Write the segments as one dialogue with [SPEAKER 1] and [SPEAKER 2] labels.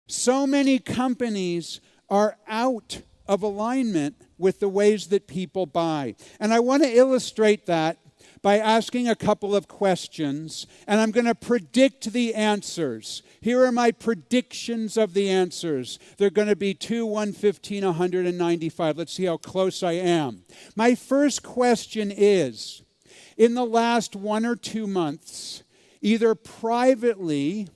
[SPEAKER 1] So many companies are out of alignment with the ways that people buy. And I want to illustrate that by asking a couple of questions, and I'm going to predict the answers. Here are my predictions of the answers. They're going to be 2, 115, 195. Let's see how close I am. My first question is, in the last 1 or 2 months, either privately,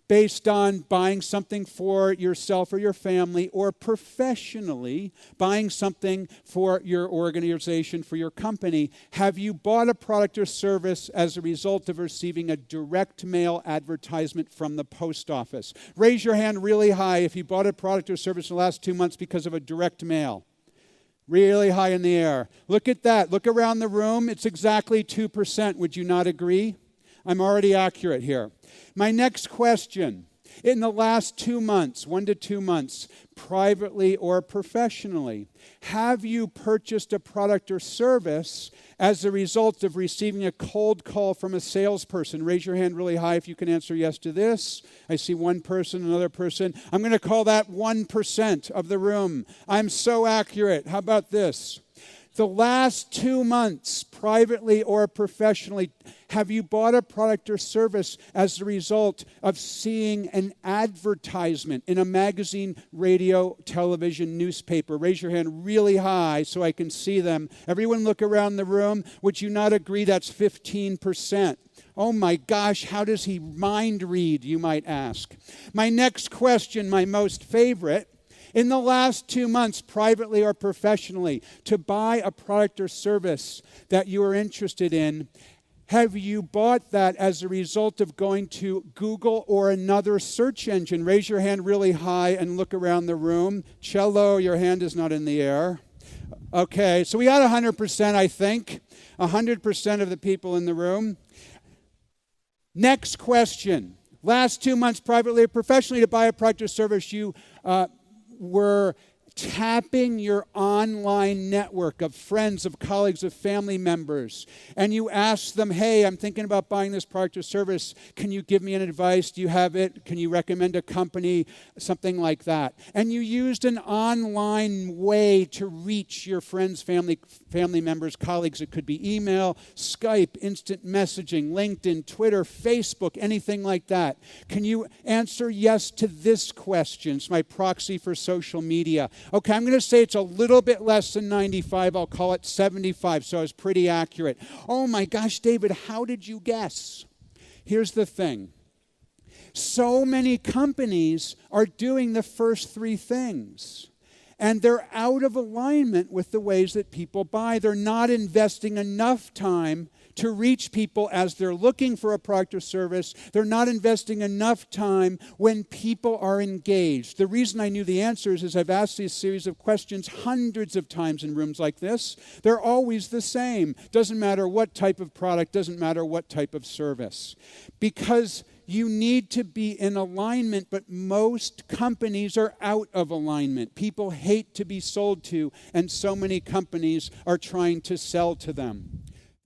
[SPEAKER 1] based on buying something for yourself or your family, or professionally, buying something for your organization, for your company, have you bought a product or service as a result of receiving a direct mail advertisement from the post office? Raise your hand really high if you bought a product or service in the last 2 months because of a direct mail. Really high in the air. Look at that. Look around the room. It's exactly 2%. Would you not agree? I'm already accurate here. My next question, in the last 2 months, 1 to 2 months, privately or professionally, have you purchased a product or service as a result of receiving a cold call from a salesperson? Raise your hand really high if you can answer yes to this. I see one person, another person. I'm going to call that 1% of the room. I'm so accurate. How about this? The last 2 months, privately or professionally, have you bought a product or service as a result of seeing an advertisement in a magazine, radio, television, newspaper? Raise your hand really high so I can see them. Everyone look around the room. Would you not agree that's 15%? Oh my gosh, how does he mind read, you might ask. My next question, my most favorite. In the last 2 months, privately or professionally, to buy a product or service that you are interested in, have you bought that as a result of going to Google or another search engine? Raise your hand really high and look around the room. Cello, your hand is not in the air. Okay, so we got 100%, I think. 100% of the people in the room. Next question. Last 2 months, privately or professionally, to buy a product or service, you were tapping your online network of friends, of colleagues, of family members, and you ask them, hey, I'm thinking about buying this product or service. Can you give me an advice? Do you have it? Can you recommend a company? Something like that. And you used an online way to reach your friends, family members, colleagues. It could be email, Skype, instant messaging, LinkedIn, Twitter, Facebook, anything like that. Can you answer yes to this question? It's my proxy for social media. Okay, I'm going to say it's a little bit less than 95. I'll call it 75, so I was pretty accurate. Oh my gosh, David, how did you guess? Here's the thing. So many companies are doing the first 3 things, and they're out of alignment with the ways that people buy. They're not investing enough time to reach people as they're looking for a product or service. They're not investing enough time when people are engaged. The reason I knew the answers is I've asked these series of questions hundreds of times in rooms like this. They're always the same. Doesn't matter what type of product, doesn't matter what type of service. Because you need to be in alignment, but most companies are out of alignment. People hate to be sold to, and so many companies are trying to sell to them.